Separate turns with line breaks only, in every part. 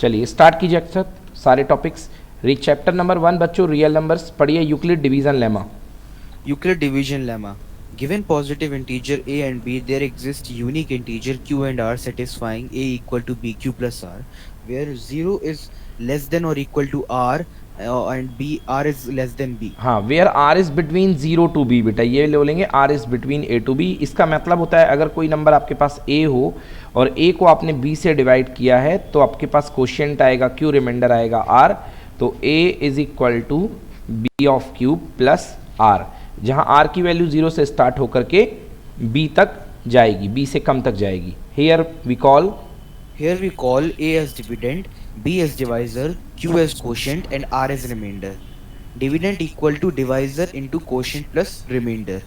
चलिए स्टार्ट कीजिए अक्षर सारे टॉपिक्स। रीड चैप्टर नंबर 1 बच्चों, रियल नंबर्स पढ़िए, Euclid division lemma.
Euclid division lemma. Given positive integer a and b, there exists unique integer q and r satisfying a equal to bq plus r, where 0 is less than or equal to r and b r is less than b.
हाँ, where are is between 0 to B, बेटा ये ले लेंगे are is between A to B. इसका मतलब होता है अगर कोई नंबर आपके पास ए हो और ए को आपने बी से डिवाइड किया है तो आपके पास क्वोशिएंट आएगा क्यू, रिमाइंडर आएगा आर। तो A is equal to B of cube plus R, जहाँ आर की वैल्यू 0 से स्टार्ट होकर के बी तक जाएगी, बी से कम तक जाएगी। Here we call
A as dividend, b as divisor, q as quotient and r as remainder. Dividend equal to divisor into quotient plus remainder.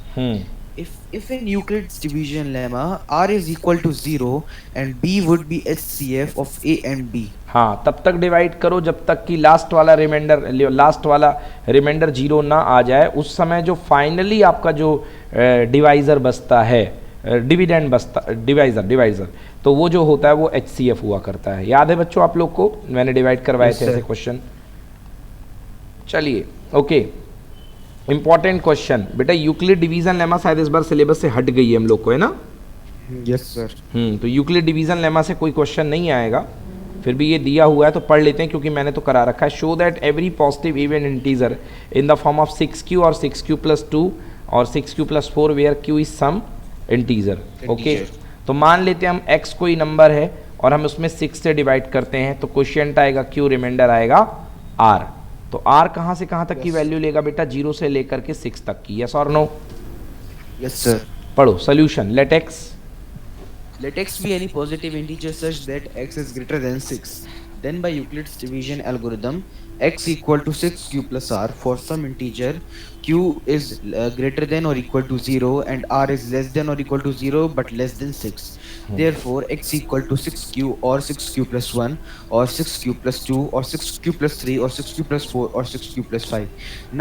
If in Euclid's division lemma r is equal to 0 and b would be HCF of a and b.
हाँ, तब तक divide करो जब तक कि last वाला reminder 0 ना आ जाए। उस समय जो फाइनली आपका जो डिवाइज़र बचता है, डिविडेंड बचता, डिवाइज़र तो वो जो होता है वो HCF हुआ करता है। याद है बच्चों आप लोग को, मैंने डिवाइड करवाए थे ऐसे क्वेश्चन। चलिए ओके, इंपॉर्टेंट क्वेश्चन बेटा, यूक्लिड डिवीजन लेमा शायद इस बार सिलेबस से हट गई है हम लोग को, है ना?
Yes sir.
तो यूक्लिड डिवीजन लेमा से कोई क्वेश्चन नहीं आएगा, फिर भी ये दिया हुआ है तो पढ़ लेते हैं क्योंकि मैंने तो करा रखा है। Show that every positive even integer in the form of 6q और 6q प्लस 2 और 6q plus 4 where q is some integer. Okay, तो मान लेते हैं हम x कोई नंबर है और हम उसमें 6 से डिवाइड करते हैं तो क्वोशिएंट आएगा q, रिमाइंडर आएगा r। तो r कहाँ से कहाँ तक की वैल्यू लेगा बेटा? 0 से लेकर के 6 तक की। यस और नो?
Yes sir.
पढ़ो solution.
Let x be any positive integer such that x is greater than 6. Then by Euclid's division algorithm, x equal to 6q plus r for some integer q is greater than or equal to 0 and r is less than or equal to 0 but less than 6. Therefore, x equal to 6q or 6q plus 1 or 6q plus 2 or 6q plus 3 or 6q plus 4 or 6q plus 5.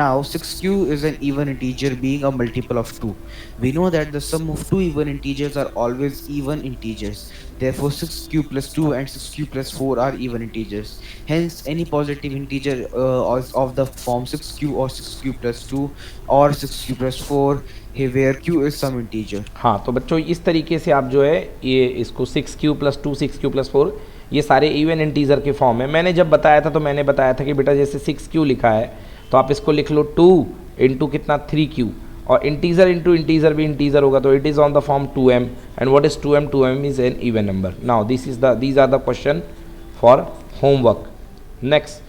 Now, 6q is an even integer being a multiple of 2. We know that the sum of two even integers are always even integers. Therefore, 6q plus 2 and 6q plus 4 are even integers. Hence, any positive integer of the form 6q or 6q plus 2 or 6q plus 4 where q is some integer.
हाँ, तो बच्चों इस तरीके से आप जो है ये इसको 6q प्लस 2 6q प्लस 4 ये सारे इवन इंटीजर के फॉर्म है। मैंने जब बताया था तो मैंने बताया था कि बेटा जैसे 6q लिखा है तो आप इसको लिख लो 2 इंटू कितना 3q, और इंटीजर इंटू इंटीजर भी इंटीजर होगा तो it is on the form 2m। And what is 2m? 2m is an even number. Now these are the question for homework. Next,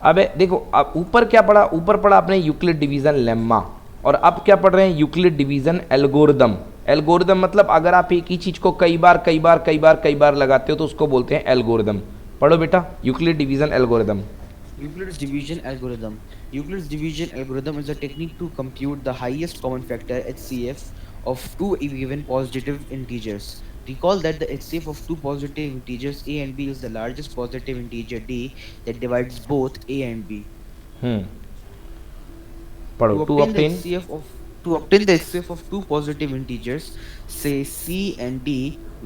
अब देखो अब ऊपर क्या पढ़ा? ऊपर पढ़ा आपने यूक्लिड डिवीजन लेम्मा, और अब क्या पढ़ रहे हैं? Euclid division algorithm. एल्गोरिदम मतलब अगर आप एक ही चीज़ को कई बार लगाते हो तो उसको बोलते हैं एल्गोरिदम। पढ़ो बेटा Euclid division algorithm.
Euclid's division algorithm. Euclid's division algorithm is a technique to compute the highest common factor HCF of two given positive integers. Recall that the HCF of two positive integers a and b is the largest positive integer d that divides both a and b.
पढ़ो
To obtain the HCF of two positive integers, say c and d,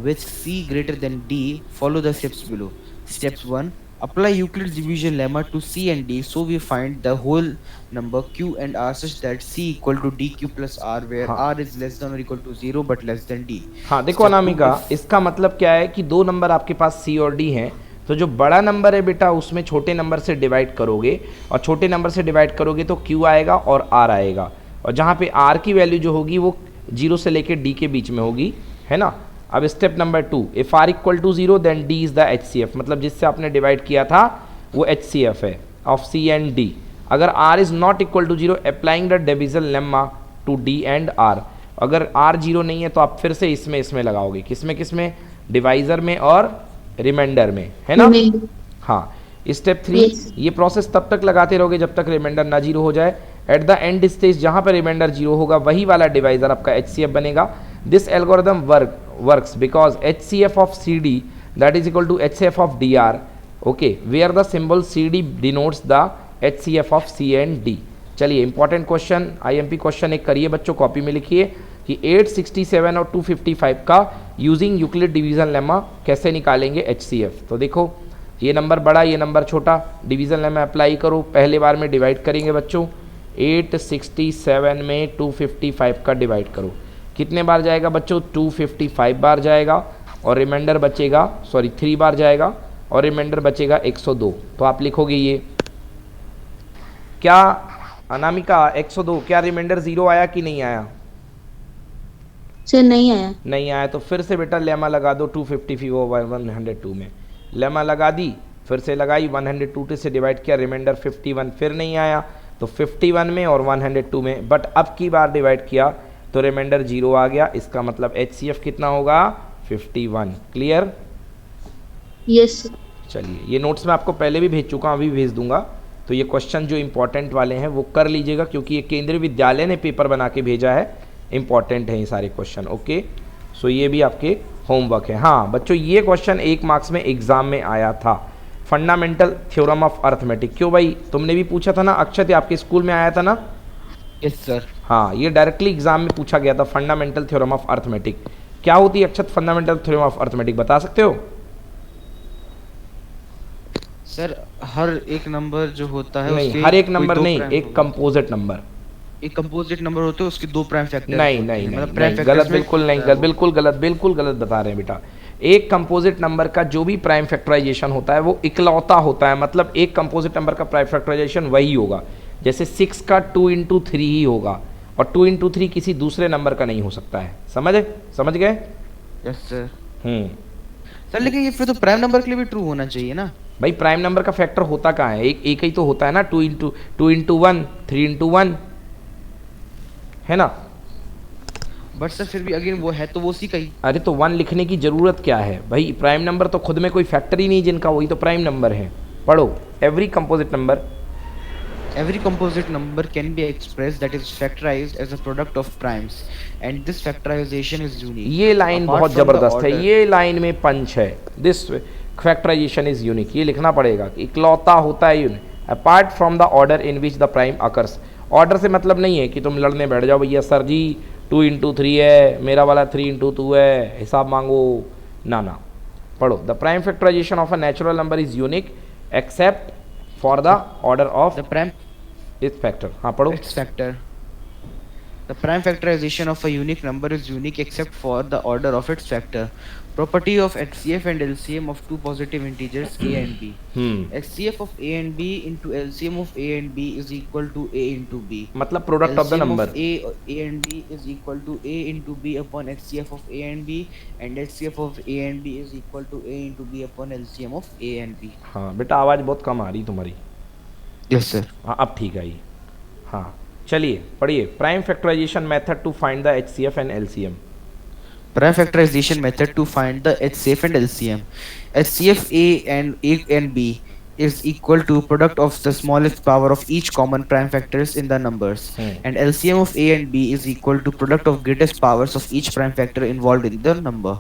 with c greater than d, follow the steps below. Steps 1. Apply Euclid's division lemma to c and d, so we find the whole number q and r such that c equal to dq plus r, where r is less than or equal to 0 but less than d.
हाँ देखो अनामिका, इसका मतलब क्या है कि दो number आपके पास c और d हैं, तो जो बड़ा नंबर है बेटा उसमें छोटे नंबर से डिवाइड करोगे, और छोटे नंबर से डिवाइड करोगे तो q आएगा और r आएगा, और जहाँ पे r की वैल्यू जो होगी वो 0 से लेके d के बीच में होगी, है ना? अब step number 2, if r equal to 0 then d is the HCF, मतलब जिससे आपने डिवाइड किया था वो HCF है ऑफ c एंड d। अगर r is not equal to 0, applying the division lemma to d and r। अगर r 0 नहीं है तो आप फिर से इसमें लगाओगे, किसमें? डिवाइजर में और रिमाइंडर में, है ना? हाँ, स्टेप 3, ये प्रोसेस तब तक लगाते रहोगे जब तक रिमाइंडर ना 0 हो जाए। एट द एंड स्टेज जहाँ पर रिमाइंडर 0 होगा वही वाला डिवाइजर आपका HCF बनेगा। This algorithm works because HCF of CD that is equal to HCF of DR, okay, where the symbol CD denotes the HCF of C and D। चलिए important question, IMP question एक करिए बच्चों, copy में लिखिए कि 867 और 255 का using Euclid division lemma कैसे निकालेंगे HCF। तो देखो ये नंबर बड़ा, ये नंबर छोटा, डिवीज़न में अप्लाई करो, पहले बार में डिवाइड करेंगे बच्चों, 867 में 255 का डिवाइड करो, कितने बार जाएगा बच्चों, 255 बार जाएगा, और रिमाइंडर बचेगा, सॉरी 3 बार जाएगा, और रिमाइंडर बचेगा 102। तो आप लिखोगे ये क्या अनामिका 102, क्या रिमाइंडर 0 आया कि नहीं आया?
सर नहीं आया।
नहीं आया तो फिर से बेटा लेमा लगा दो 255 ओवर 102 में, लेमा लगा दी, फिर से लगाई, 102 से डिवाइड किया, रिमाइंडर 51, फिर नहीं आया तो 51 में और 102 में, बट अब की बार डिवाइड किया तो रिमाइंडर 0 आ गया, इसका मतलब HCF कितना होगा, 51। क्लियर?
Yes sir.
चलिए, ये नोट्स मैं आपको पहले भी भेज चुका हूँ, अभी भेज दूंगा, तो ये क्वेश्चन जो इंपॉर्टेंट वाले हैं वो कर लीजिएगा, क्योंकि ये केंद्रीय विद्यालय ने पेपर बना के भेजा है, इंपॉर्टेंट है ये सारे क्वेश्चन। ओके, सो ये भी आपके होमवर्क है। हाँ बच्चों, ये क्वेश्चन 1 मार्क्स में एग्जाम में आया था, फंडामेंटल थ्योरम ऑफ अर्थमेटिक। क्यों भाई, तुमने भी पूछा था ना, अक्षत आपके स्कूल में आया था ना?
Yes sir.
हाँ, ये डायरेक्टली एग्जाम में पूछा गया था, फंडामेंटल थ्योरम ऑफ अर्थमेटिक। क्या होती है अक्षत फंडामेंटल थ्योरम ऑफ अर्थमेटिक, बता सकते हो?
सर हर एक नंबर जो होता है
नहीं,
उसके
हर एक
कोई
नंबर
दो
नहीं,
प्राइम
एक
होगा।
Composite number.
एक कंपोजिट नंबर होते हैं, उसके 2 प्राइम फैक्टर
नहीं नहीं नहीं, गलत, बिल्कुल नहीं, बिल्कुल गलत, बिल्कुल गलत बता रहे हैं बेटा। एक कंपोजिट नंबर का जो भी प्राइम फैक्टराइजेशन होता है वो इकलौता होता है, मतलब एक कंपोजिट नंबर का प्राइम फैक्टराइजेशन वही होगा। जैसे 6 का 2 इंटू 3 ही होगा, और 2 इंटू 3 किसी दूसरे नंबर का नहीं हो सकता है। समझ गए?
Yes sir.
हम्म।
लेकिन ये फिर तो प्राइम नंबर के लिए भी ट्रू होना चाहिए ना?
भाई प्राइम नंबर का फैक्टर होता कहाँ है, एक ही तो होता है ना, 2 इंटू 1, 3 इंटू 1, है ना?
बट सर फिर भी अगेन वो है तो वो उसी का ही।
अरे तो 1 लिखने की जरूरत क्या है भाई, प्राइम नंबर तो खुद में कोई फैक्टर ही नहीं जिनका, वही तो प्राइम नंबर है। पढ़ो, every composite
number can be expressed that is factorized as a product of primes and this factorization is unique।
ये लाइन
Apart
बहुत
from the
जबरदस्त है,
order-
ये लाइन में पंच है, दिस फैक्टराइजेशन इज यूनिक, ये लिखना पड़ेगा कि इकलौता होता है unique apart from the order in which the prime occurs. Order से मतलब नहीं है कि तुम लड़ने बैठ जाओ, भैया सर जी 2 इंटू 3 है, मेरा वाला 3 इंटू 2 है, हिसाब मांगो, ना। पढ़ो, the prime factorization of a natural number is unique except for the order of
the prime
it's factor. हाँ पढ़ो,
its factor the prime factorization of a unique number is unique except for the order of its factor। property of HCF and LCM of two positive integers a and b। HCF of a and b into LCM of a and b is equal to a into b।
मतलब product of the
LCM
number.
of a and b is equal to a into b upon HCF of a and b and HCF of a and b is equal to a into b upon LCM of a and b।
हाँ बेटा, आवाज़ बहुत कम आ रही तुम्हारी।
Yes sir.
हाँ अब ठीक आई। हाँ चलिए पढ़िए, prime factorization method to find the HCF and LCM।
Prime factorization method to find the HCF and LCM। HCF a and b is equal to product of the smallest power of each common prime factors in the numbers and LCM of a and b is equal to product of greatest powers of each prime factor involved in the number।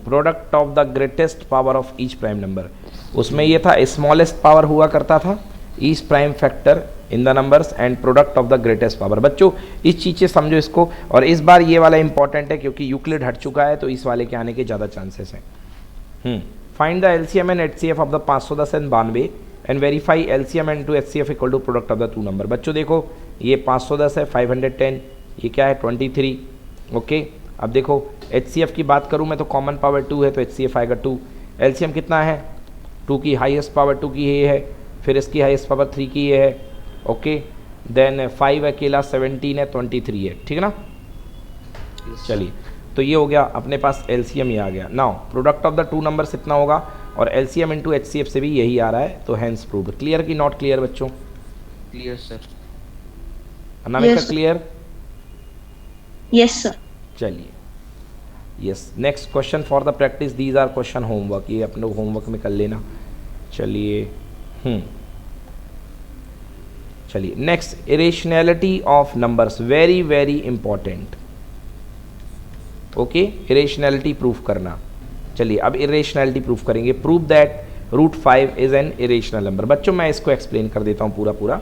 Product of the greatest power of each prime number, उसमें ये था smallest power हुआ करता था each prime factor in the numbers and product of the greatest power. बच्चों इस चीज़ से समझो इसको, और इस बार ये वाला इंपॉर्टेंट है क्योंकि यूक्लिड हट चुका है, तो इस वाले के आने के ज़्यादा चांसेस हैं। Find the LCM and HCF of the 510 and 92 and verify LCM and to HCF equal to product of the 2 number. बच्चों देखो, ये 510 है, 510, ये क्या है 23। ओके, अब देखो HCF की बात करूँ मैं तो कॉमन पावर 2 है तो HCF आएगा 2। LCM कितना है, 2 की हाईएस्ट पावर 2 की ये है, फिर इसकी हाईएस्ट पावर 3 की ये है। ओके, देन 5 अकेला 17 है, 23 है, ठीक है ना? चलिए, तो ये हो गया अपने पास LCM, ये आ गया। Now product of the 2 numbers इतना होगा, और LCM इंटू HCF से भी यही आ रहा है, तो हैंस प्रूव्ड। क्लियर की नॉट क्लियर बच्चों?
Clear sir.
Anamika
Yes.
Clear?
Yes sir.
चलिए, yes, next question for the practice, these are question homework, ये अपने होमवर्क में कर लेना। चलिए चलिए next, irrationality of numbers, very very important. Okay, irrationality proof करना। चलिए अब इरेशनैलिटी प्रूफ करेंगे। Prove that √5 is an irrational number. बच्चों मैं इसको एक्सप्लेन कर देता हूँ पूरा।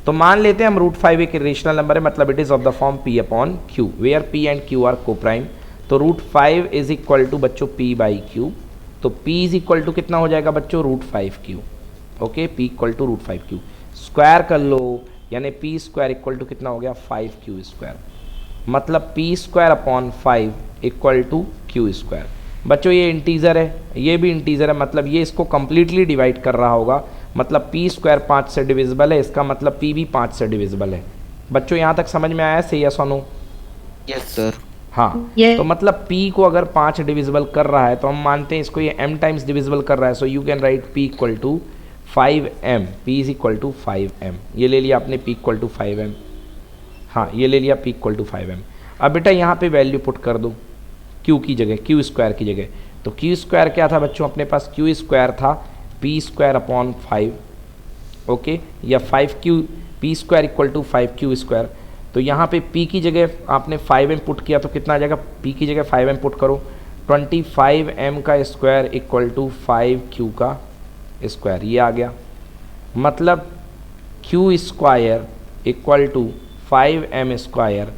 तो मान लेते हैं हम √5 एक इरेशनल नंबर है, मतलब it is of the form P upon Q, where P and Q are coprime. तो √5 इज इक्वल टू बच्चों P बाई Q। तो p इज इक्वल टू कितना हो जाएगा बच्चों, √5q। Okay, p equal to √5q। Square कर लो, यानी p स्क्वायर इक्वल टू कितना हो गया, 5q स्क्वायर। मतलब p square upon 5 equal to q square. बच्चों ये इंटीजर है, ये भी इंटीजर है, मतलब ये इसको कंप्लीटली डिवाइड कर रहा होगा, मतलब p स्क्वायर 5 से डिविजिबल है, इसका मतलब p भी 5 से डिविजिबल है। बच्चों यहाँ तक समझ में आया, से यस और नो?
Yes sir.
हाँ,
Yes.
तो मतलब p को अगर 5 डिविजिबल कर रहा है तो हम मानते हैं इसको ये m टाइम्स डिविजिबल कर रहा है, so you can write p equal to 5m, p is equal to 5m। ये ले लिया आपने p इक्वल टू 5m, हाँ ये ले लिया p इक्वल टू 5m। अब बेटा यहाँ पे वैल्यू पुट कर दो q की जगह, q स्क्वायर की जगह। तो q स्क्वायर क्या था बच्चों अपने पास, q स्क्वायर था p स्क्वायर अपॉन 5, ओके, या 5q, p square equal to 5q square. तो यहाँ पे p की जगह आपने 5m पुट किया तो कितना आ जाएगा, p की जगह 5m पुट करो, 25m का स्क्वायर इक्वल टू 5q का स्क्वायर, ये आ गया। मतलब q square equal to 5m square,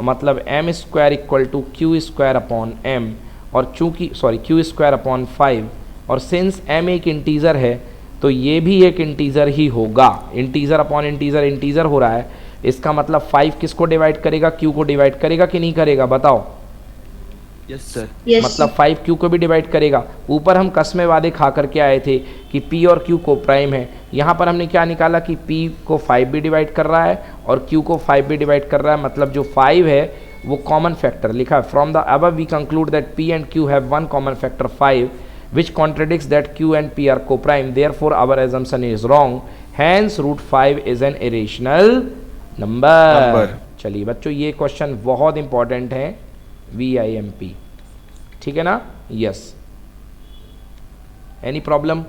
मतलब m square equal to q square upon m, और चूँकि q स्क्वायर अपॉन 5, और सिंस m एक इंटीज़र है तो ये भी एक इंटीज़र ही होगा। इंटीज़र अपॉन इंटीज़र इंटीज़र हो रहा है, इसका मतलब 5 किसको डिवाइड करेगा, q को डिवाइड करेगा कि नहीं करेगा, बताओ?
Yes sir.
Yes.
मतलब 5q को भी डिवाइड करेगा। ऊपर हम कसमे वादे खा करके आए थे कि p और q को प्राइम है, यहाँ पर हमने क्या निकाला कि p को 5 भी डिवाइड कर रहा है और q को 5 भी डिवाइड कर रहा है, मतलब जो 5 है वो कॉमन फैक्टर लिखा है। From the above we conclude that p and q have one common factor 5 which contradicts that q and p are co-prime, therefore our assumption is wrong, hence √5 is an irrational number। चलिए बच्चों ये question बहुत important है, VIMP, ठीक है ना? Yes, any problem?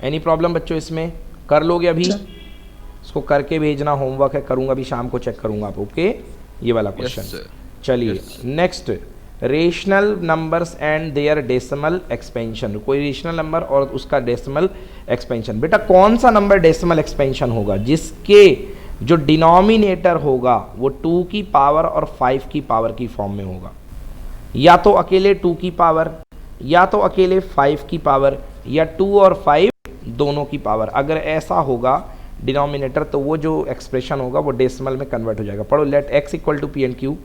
Any problem बच्चों इसमें? कर लोगे अभी? इसको करके भेजना, होमवर्क है, करूंगा अभी शाम को, चेक करूंगा आप, ओके? ये वाला क्वेश्चन। चलिए next, rational numbers and their decimal expansion. कोई रेशनल नंबर और उसका डेसिमल एक्सपेंशन। बेटा कौन सा नंबर डेसिमल एक्सपेंशन होगा, जिसके जो डिनोमिनेटर होगा वो 2 की पावर और 5 की पावर की फॉर्म में होगा, या तो अकेले 2 की पावर, या तो अकेले 5 की पावर, या 2 और 5 दोनों की पावर। अगर ऐसा होगा डिनोमिनेटर तो वो जो एक्सप्रेशन होगा वो डेसिमल में कन्वर्ट हो जाएगा। पढ़ो, let x equal to p and q।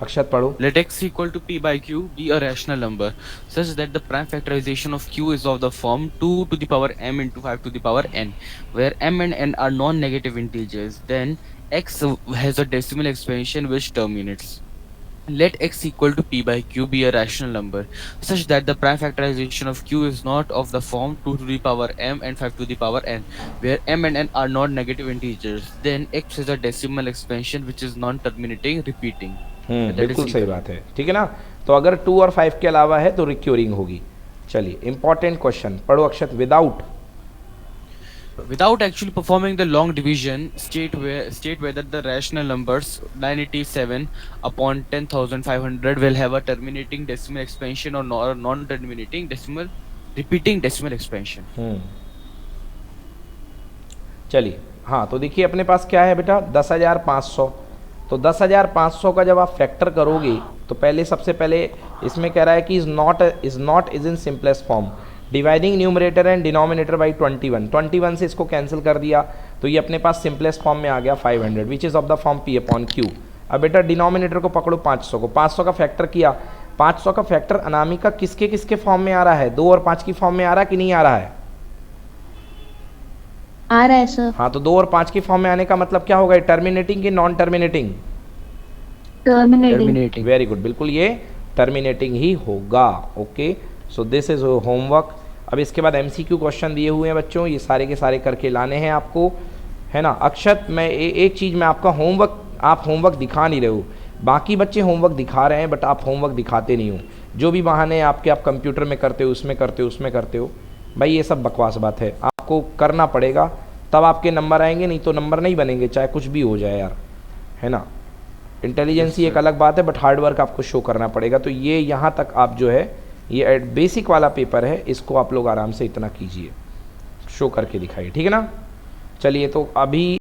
Akshat पढ़ो।
Let x equal to p by q be a rational number such that the prime factorization of q is of the form 2 to the power m into 5 to the power n, where m and n are non-negative integers. Then x has a decimal expansion which terminates. Let x equal to p by q be a rational number such that the prime factorization of q is not of the form 2 to the power m and 5 to the power n, where m and n are non-negative integers. Then x has a decimal expansion which is non-terminating, repeating.
बिल्कुल सही बात है, ठीक है ना? तो अगर 2 और 5 के अलावा है तो रिक्योरिंग होगी। चलिए इंपॉर्टेंट क्वेश्चन पढ़ो अक्षत।
Without actually performing the long division, state whether the rational numbers 987 upon 10,500 will have a terminating decimal expansion or non-terminating decimal repeating decimal expansion.
चलिए हाँ, तो देखिए अपने पास क्या है बेटा, 10,500। तो 10,500 का जब आप फैक्टर करोगे तो पहले सबसे पहले इसमें कह रहा है कि is not is in simplest form, dividing numerator and denominator by 21 से इसको कैंसिल कर दिया तो ये अपने पास सिंपलेस्ट फॉर्म में आ गया 500 which is of the form p upon q। अब बेटा डिनोमिनेटर को पकड़ो 500 को, 500 का फैक्टर किया, 500 का फैक्टर अनामिका किसके किसके फॉर्म में आ रहा है, 2 और 5 की फॉर्म में आ रहा है कि नहीं आ रहा है?
आ रहा है सर।
हाँ, तो 2 और 5 की फॉर्म में आने का मतलब क्या होगा, टर्मिनेटिंग कि non terminating?
Terminating.
Very good, बिल्कुल ये टर्मिनेटिंग ही होगा। Okay, so this is homework. अब इसके बाद MCQ क्वेश्चन दिए हुए हैं बच्चों, ये सारे के सारे करके लाने हैं आपको, है ना? अक्षत मैं एक चीज़ में आपका होमवर्क, आप होमवर्क दिखा नहीं रहे हो, बाकी बच्चे होमवर्क दिखा रहे हैं बट आप होमवर्क दिखाते नहीं हो। जो भी बहाने आपके आप कंप्यूटर में करते हो, उसमें करते हो, उसमें करते हो, भाई ये सब बकवास बात है। आपको करना पड़ेगा तब आपके नंबर आएंगे, नहीं तो नंबर नहीं बनेंगे, चाहे कुछ भी हो जाए यार, है ना? इंटेलिजेंसी एक अलग बात है बट हार्ड वर्क आपको शो करना पड़ेगा। तो ये यहाँ तक आप जो है ये बेसिक वाला पेपर है, इसको आप लोग आराम से इतना कीजिए, शो करके दिखाइए, ठीक है ना? चलिए तो अभी